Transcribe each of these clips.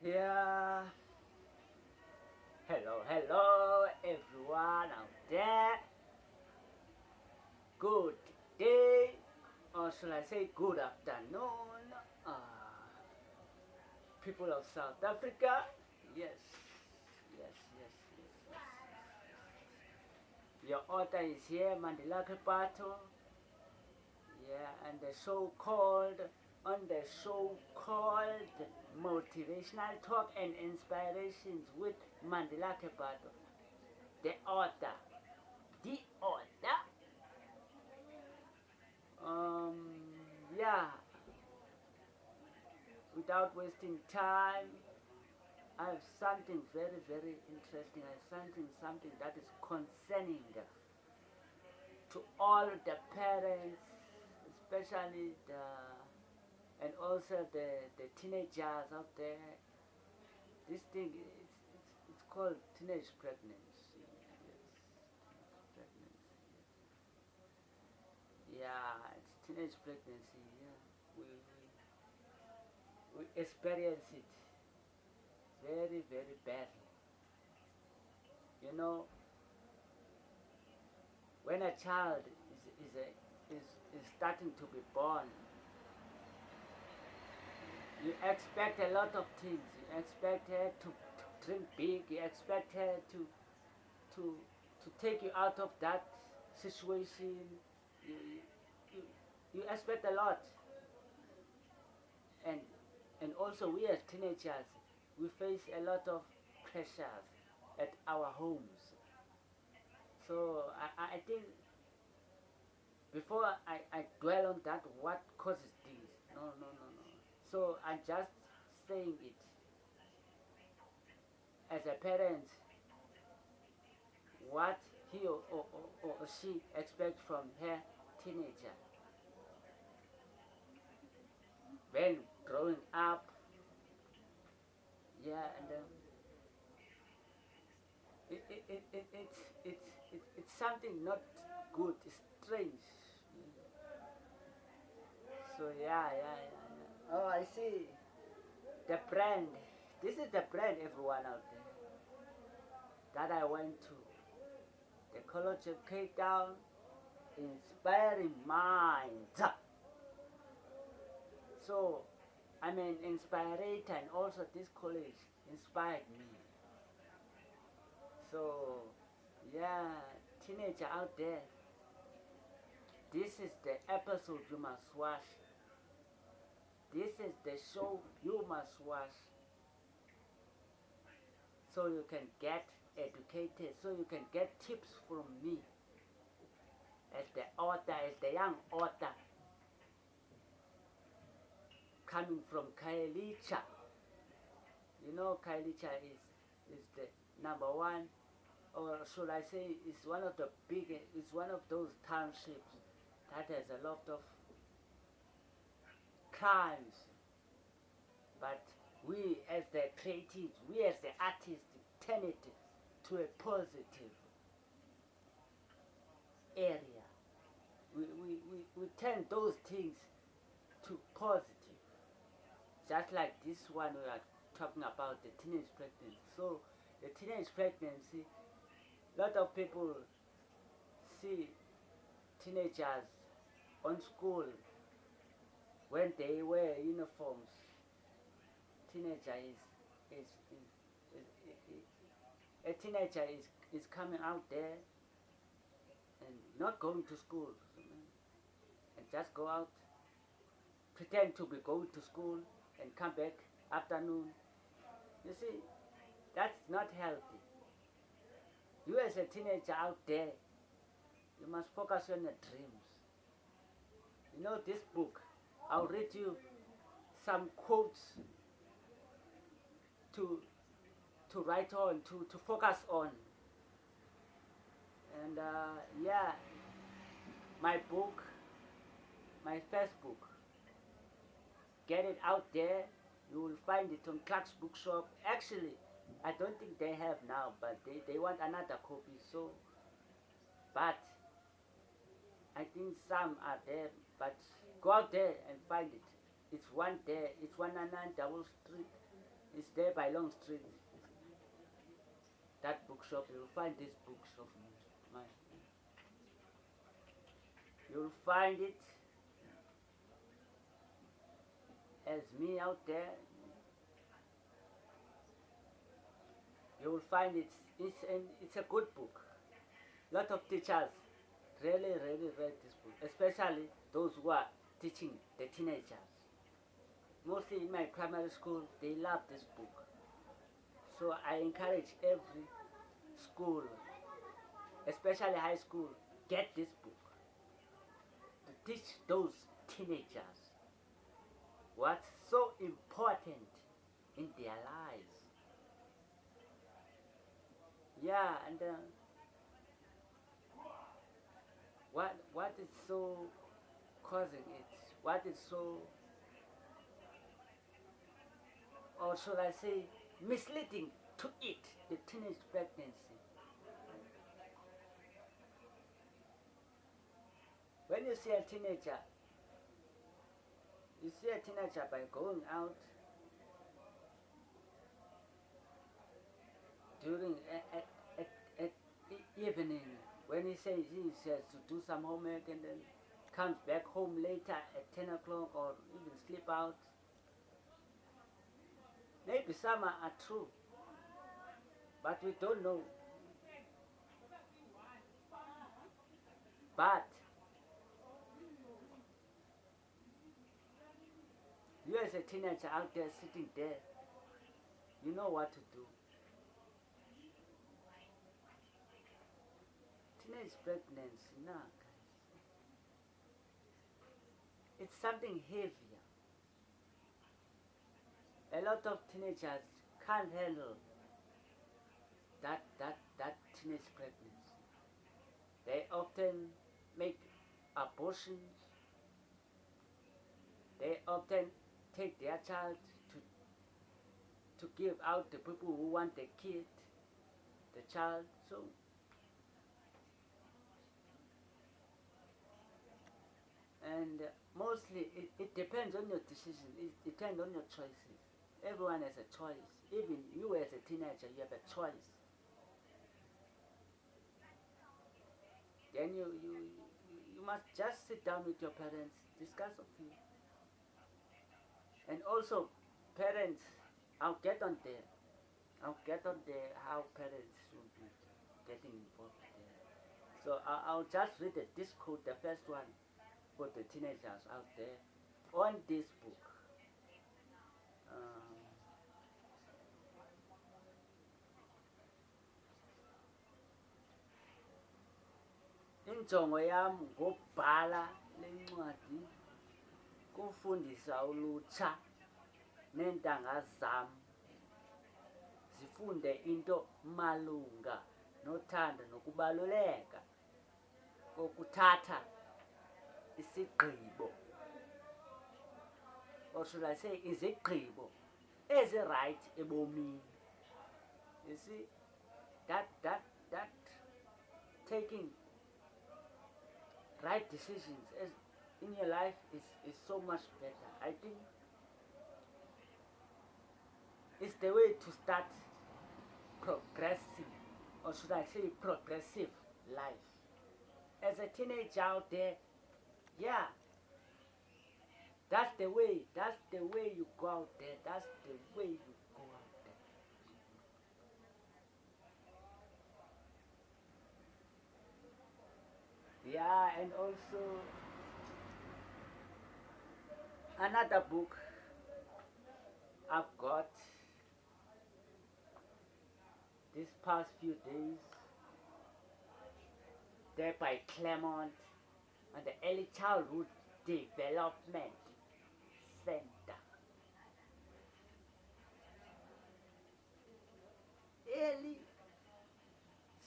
Yeah, hello everyone out there. Good day, or shall I say good afternoon, people of South Africa. Yes, yes. Your author is here, Mandilakhe Pato. Yeah, and on the show called Motivational Talk and Inspirations with Mandilakhe Pato, the author. The author. Yeah, without wasting time, I have something very interesting. I have something that is concerning to all the parents, especially and also the teenagers out there. This thing it's called teenage pregnancy. Yes, teenage pregnancy. Yes. Yeah, it's teenage pregnancy. Yeah, we experience it very badly. You know, when a child is starting to be born, you expect a lot of things. You expect her to dream big. You expect her to to take you out of that situation. You, you, you expect a lot, and and also we as teenagers, we face a lot of pressures at our homes. So I think before I dwell on that, what causes this? No. So I'm just saying it as a parent, what he or she expects from her teenager when growing up. Yeah, and it's something not good, it's strange. So yeah. Oh, I see. The brand. This is the brand, everyone out there, that I went to. The College of Cape Town, inspiring minds. So I'm an inspirator, and also this college inspired me. So yeah, teenager out there, this is the episode you must watch. This is the show you must watch, so you can get educated, so you can get tips from me as the author, as the young author coming from Kailicha. You know, Kailicha is the number one, or should I say, is one of the biggest, is one of those townships that has a lot of crimes. But we as the creatives, we as the artists, turn it to a positive area. We turn those things to positive. Just like this one we are talking about, the teenage pregnancy. So the teenage pregnancy, a lot of people see teenagers on school when they wear uniforms. Teenager is a teenager is coming out there and not going to school, and just go out, pretend to be going to school, and come back afternoon. You see, that's not healthy. You as a teenager out there, you must focus on your dreams. You know this book, I'll read you some quotes to to write on, to focus on. And yeah, my book, my first book, get it out there. You will find it on Clark's bookshop. Actually, I don't think they have now, but they want another copy. So, but I think some are there. But go out there and find it. It's one there. It's 199 Double Street, It's there by Long Street. That bookshop, you'll find this bookshop. My, you'll find it as me out there. You'll find it's a good book. Lot of teachers really read this book, especially those who are teaching the teenagers. Mostly in my primary school, they love this book. So I encourage every school, especially high school, get this book to teach those teenagers what's so important in their lives. Yeah, and what is so causing it? What is so, or should I say, misleading to it, the teenage pregnancy? When you see a teenager, you see a teenager by going out during evening, when he says he has to do some homework and then comes back home later at 10 o'clock or even sleep out. Maybe some are true, but we don't know. But you as a teenager out there sitting there, you know what to do. Teenage pregnancy, nah, guys. It's something heavier. A lot of teenagers can't handle that teenage pregnancy. They often make abortions. They often take their child to give out to people who want the kid, the child. So and mostly it depends on your decision. It depends on your choices. Everyone has a choice. Even you as a teenager, you have a choice. Then you must just sit down with your parents, discuss a few. And also, parents, I'll get on there. I'll get on there how parents should be getting involved there. So I'll just read this quote, the first one for the teenagers out there on this book. Um, Injongo yam ngokubhala le ncwadi kufundisa ulutsha neentanga zam zifunde into malunga nothando nokubaluleka kokuthatha isigqibo, or should I say izigqibo ezirayithi ebomini. You see, that taking right decisions in your life is so much better. I think it's the way to start progressing, or should I say progressive life. As a teenager out there, yeah, that's the way you go out there, that's the way you go out there. Yeah, and also another book I've got these past few days, there by Claremont on the Early Childhood Development Center. Early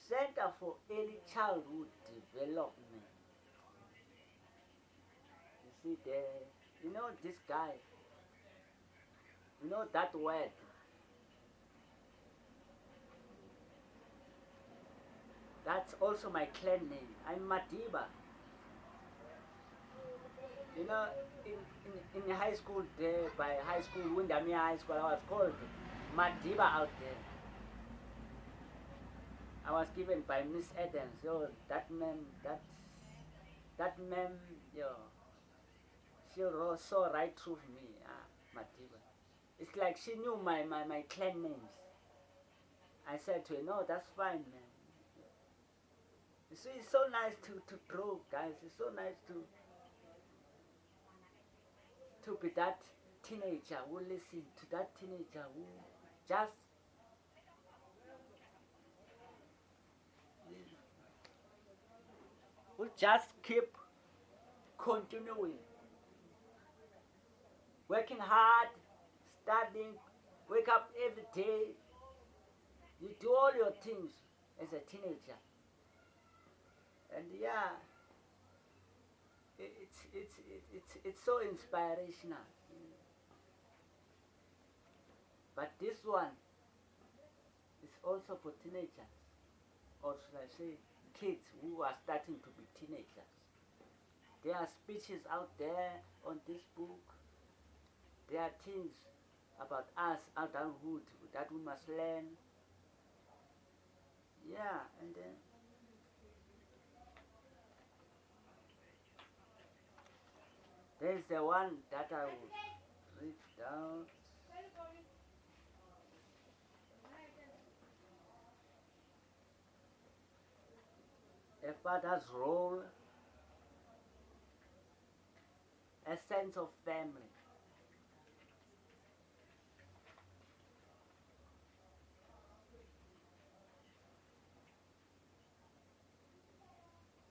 Center for Early Childhood Development. You see there, you know this guy, you know that word. That's also my clan name. I'm Madiba. You know, in high school there, by high school, Windamia High School, I was called Madiba out there. I was given by Miss Adams. Yo, that man, that man, yo, she saw right through me, Madiba. It's like she knew my clan names. I said to her, no, that's fine, man. You see, it's so nice to grow, guys. It's so nice to be that teenager who listen to that teenager just who just keep continuing, working hard, studying, wake up every day. You do all your things as a teenager, and yeah, it's so inspirational. But this one is also for teenagers, or should I say, kids who are starting to be teenagers. There are speeches out there on this book. There are things about us, adulthood, that we must learn. Yeah, and then there's the one that I will read down. A father's role, a sense of family.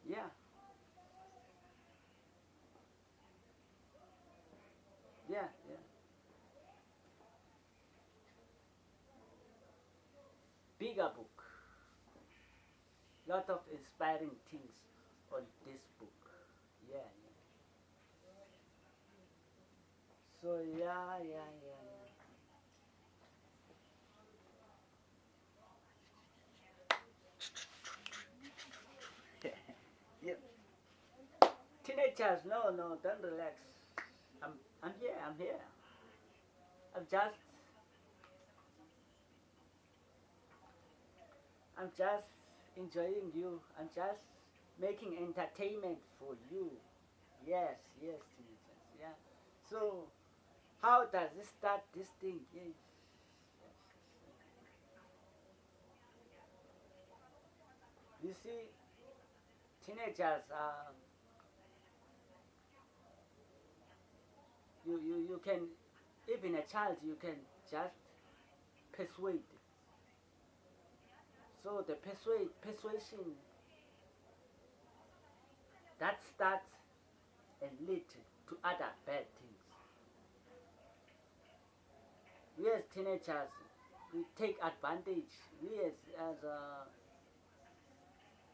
Yeah, yeah, yeah. Bigger book. Lot of inspiring things on this book. Yeah, yeah. So yeah, yeah, yeah, yeah. Yeah. Teenagers, no, no, don't relax. I'm, I'm here. I'm here. I'm just, I'm just enjoying you. I'm just making entertainment for you. Yes, yes, teenagers. Yeah. So, how does it start? This thing? Yes. Yes, yes. You see, teenagers. You can, even a child, you can just persuade. So the persuasion that starts and lead to other bad things. We as teenagers, we take advantage. We as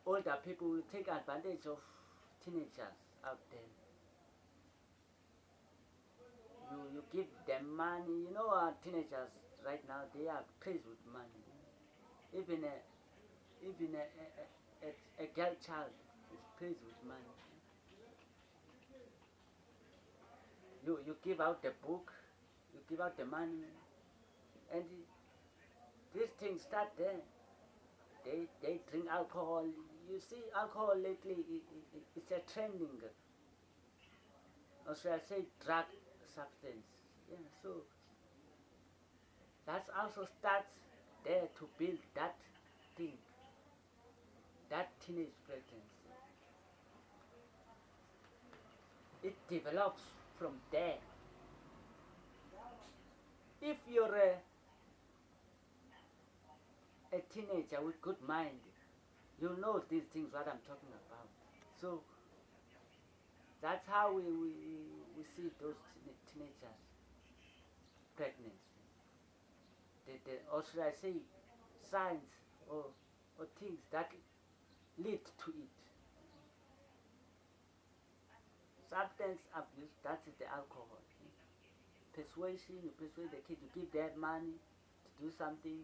older people will take advantage of teenagers out there. You give them money. You know, teenagers right now, they are crazy with money. Even a girl child is crazy with money. You give out the book, you give out the money, and these things start there. They drink alcohol. You see, alcohol lately, it's a trending, or should I say, drug substance. Yeah, so that also starts there to build that thing, that teenage pregnancy. It develops from there. If you're a teenager with good mind, you know these things what I'm talking about. So that's how we see those teenagers pregnancy. Or should I say signs or, or things that lead to it. Substance abuse, that is the alcohol. Persuasion, you persuade the kid, you give them money to do something,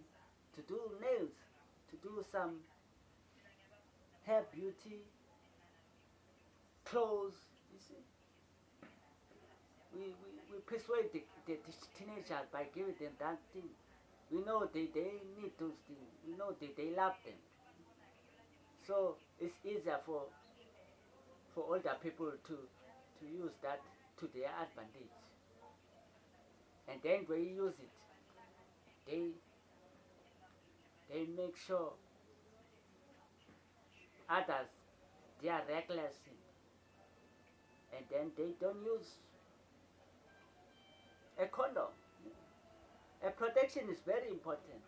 to do nails, to do some hair beauty, clothes. You see, we persuade the teenager by giving them that thing. We know they need those things. We know they love them. So it's easier for older people to use that to their advantage. And then when you use it, they they make sure others they are reckless and then they don't use a condom. A protection is very important.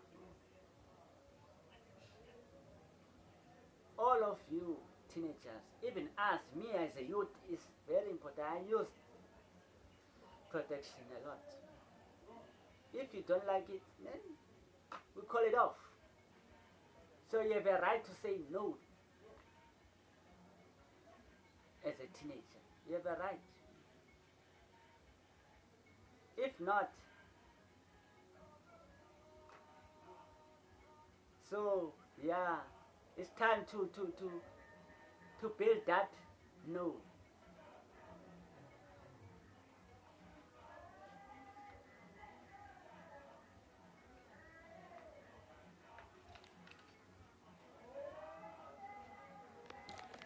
All of you teenagers, even us, me as a youth, is very important. I use protection a lot. If you don't like it, then we call it off. So you have a right to say no as a teenager. You have a right. If not, so yeah, it's time to build that no.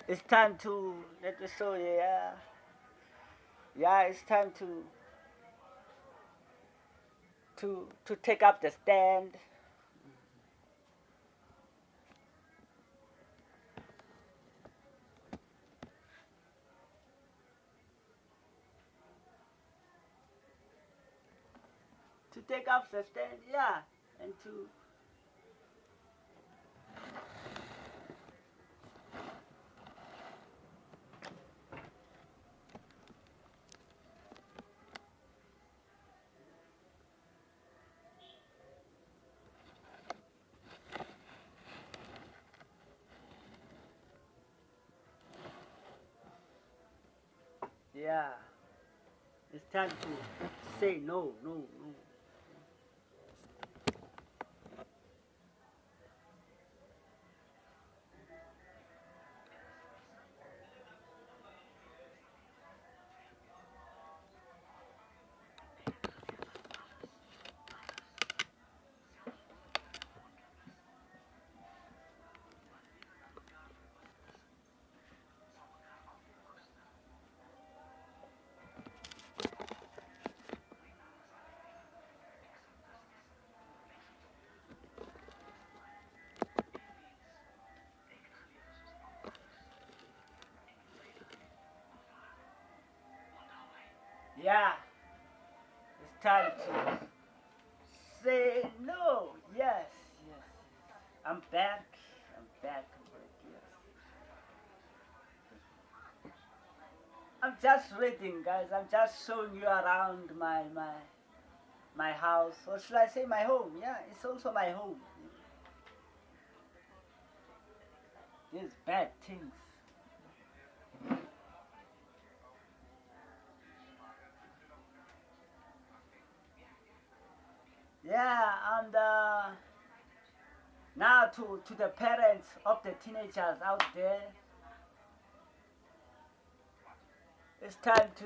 It's time to let me show you. Yeah. It's time to take up the stand. To take up the stand, yeah, and yeah, it's time to say no, no, no. Yeah, it's time to say no. Yes, yes. I'm back. I'm back. Yes. I'm just reading, guys. I'm just showing you around my house, or should I say my home? Yeah, it's also my home. These bad things. Yeah, and now to the parents of the teenagers out there, it's time to,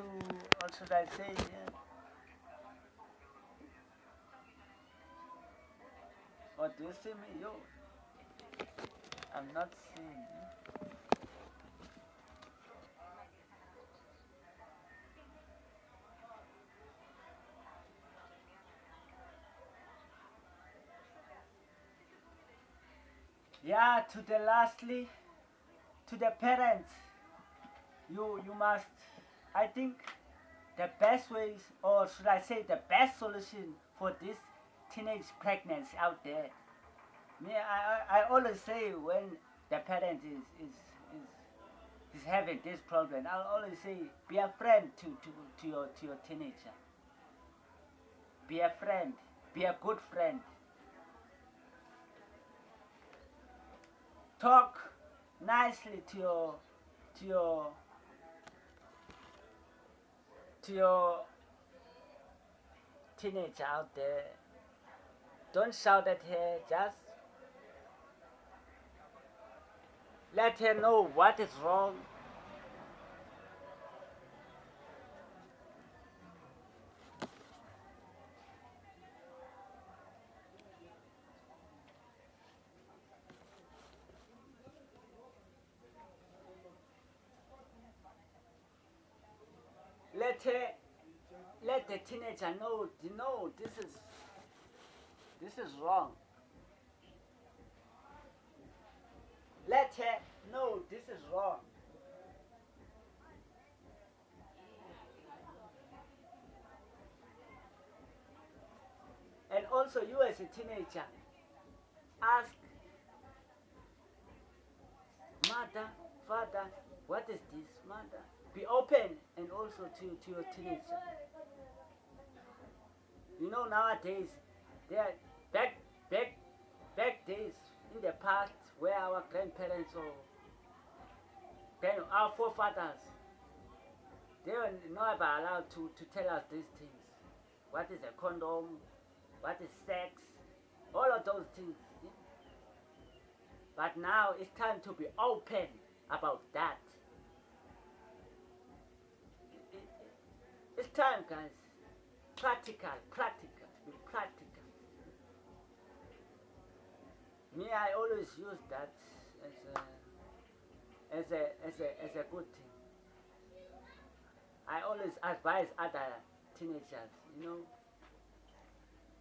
what should I say? Yeah. What do you see me? Yo, I'm not seeing you. Yeah, to the lastly, to the parents, you must. I think the best ways, or should I say, the best solution for this teenage pregnancy out there. Me, I always say when the parent is having this problem, I'll always say be a friend to your teenager. Be a friend. Be a good friend. Talk nicely to your to your teenager out there. Don't shout at her. Just let her know what is wrong. let the teenager know, no, this is wrong. Let her know this is wrong. And also you as a teenager, ask mother, father, what is this, mother? Be open and also to your teenager. You know nowadays, there back back back days in the past where our grandparents or then our forefathers, they were never allowed to tell us these things. What is a condom? What is sex? All of those things. Yeah? But now it's time to be open about that. It's time, guys. Practical, be practical. Me, I always use that as a good thing. I always advise other teenagers, you know,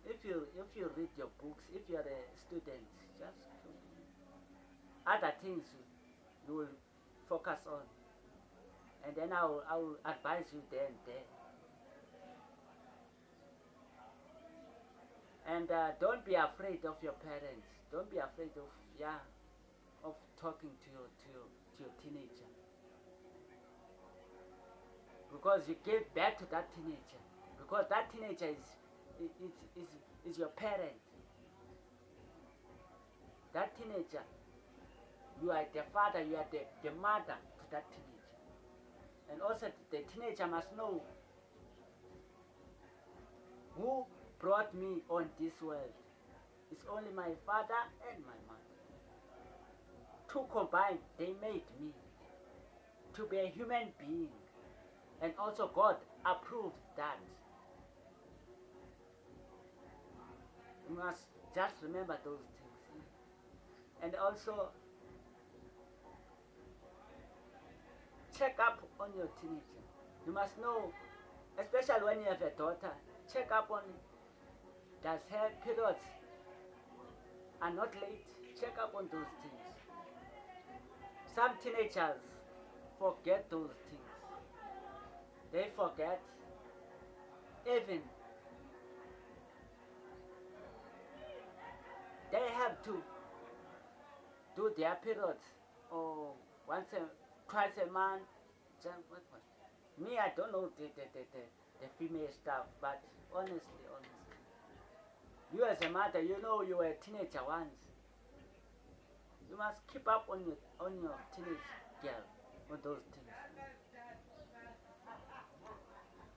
if you read your books, if you are a student, just other things you will focus on, and then I will advise you there and there. And don't be afraid of your parents. Don't be afraid of talking to your teenager, because you give back to that teenager, because that teenager is your parent. That teenager, you are the father, you are the mother to that teenager. And also the teenager must know who brought me on this world. It's only my father and my mother. Two combined, they made me to be a human being. And also God approved that. You must just remember those things. And also check up on your teenager. You must know, especially when you have a daughter, check up on, does her periods are not late? Check up on those things. Some teenagers forget those things. They forget even they have to do their periods or twice a month. Me, I don't know the female stuff, but honestly, you as a mother, you know you were a teenager once. You must keep up on your teenage girl on those things.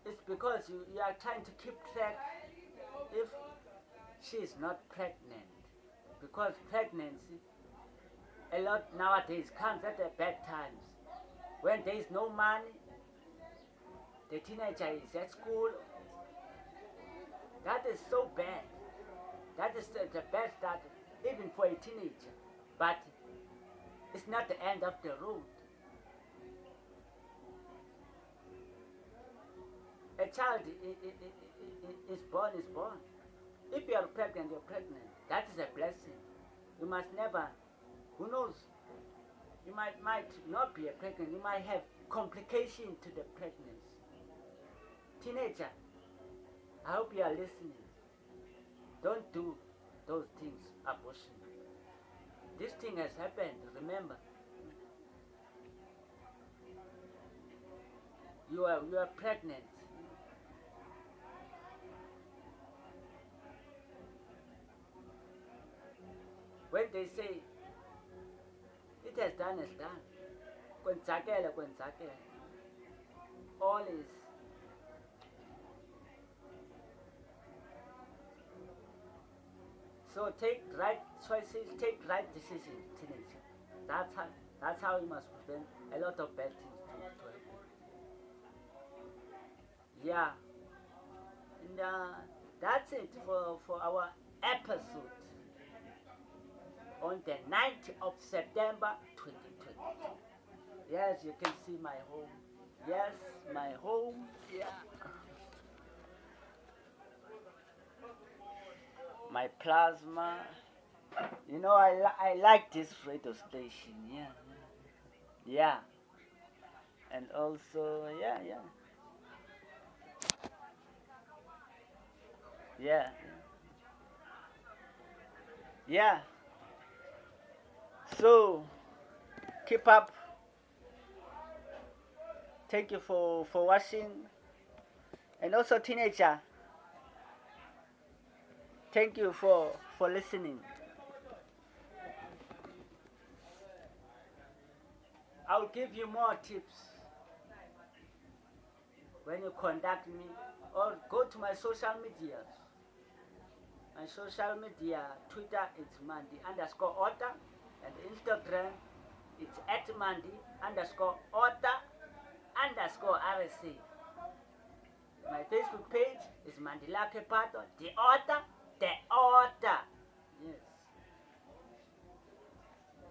It's because you are trying to keep track if she is not pregnant, because pregnancy a lot nowadays comes at the bad times when there is no money. The teenager is at school. That is so bad. That is the bad start even for a teenager, but it's not the end of the road. A child is born. If you are pregnant, you're pregnant. That is a blessing. You must never, who knows, you might not be a pregnant, you might have complication to the pregnancy. Teenager, I hope you are listening. Don't do those things, abortion. This thing has happened, remember. You are pregnant. When they say it has done, kwenzakele. All is so take right choices, take right decisions, teenager. That's how you must prevent a lot of bad things to happen. Yeah, and that's it for our episode on the 9th of September 2020. Yes, you can see my home. Yes, my home. Yeah. My plasma. I like this radio station. Yeah, yeah. And also, yeah, yeah. So keep up. Thank you for watching. And also, teenager, thank you for listening. I'll give you more tips when you contact me, or go to my social media. My social media, Twitter, it's Mandi underscore author, and Instagram, it's at Mandi underscore author underscore RSA. My Facebook page is Mandilakhe Pato, the author, the author. Yes.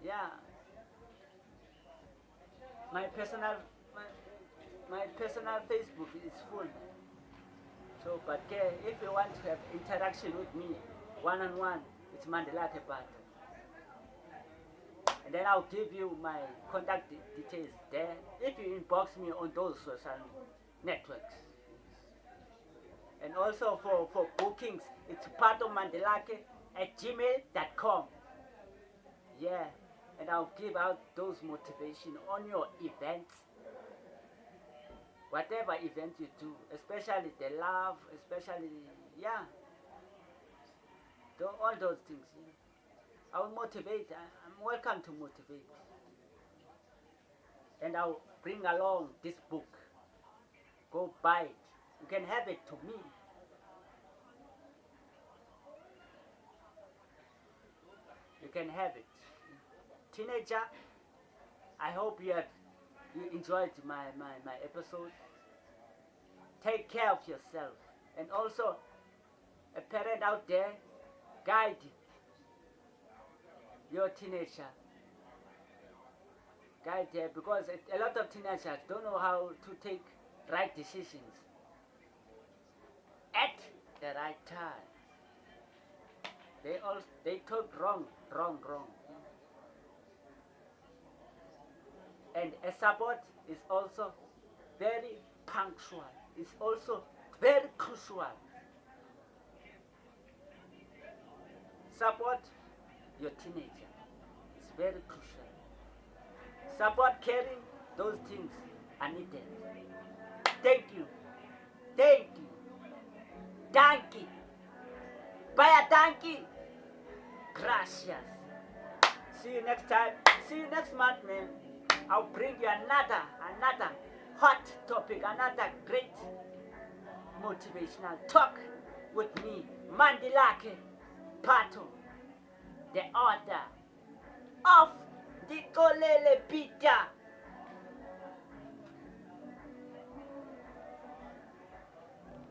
Yeah. My personal my, my personal Facebook is full. So, but if you want to have interaction with me, one on one, it's Mandilakhe Pato. And then I'll give you my contact details there if you inbox me on those social networks. And also for bookings, it's patomandilake at gmail.com. Yeah, and I'll give out those motivation on your events, whatever event you do, especially the love, especially, yeah, all those things. Yeah. I'll motivate. I'm welcome to motivate. And I'll bring along this book. Go buy it. You can have it to me. You can have it. Teenager, I hope you enjoyed my episode. Take care of yourself. And also, a parent out there, guide your teenager. Guide them, because a lot of teenagers don't know how to take right decisions at the right time. They talk wrong. And a support is also very punctual. It's also very crucial. Support your teenager. It's very crucial. Support caring, those things are needed. Thank you. Thank you. Donkey. Buy a donkey. Gracias. See you next time. See you next month, man. I'll bring you another hot topic, another great motivational talk with me, Mandilakhe Pato, the author of the Kolele Pita.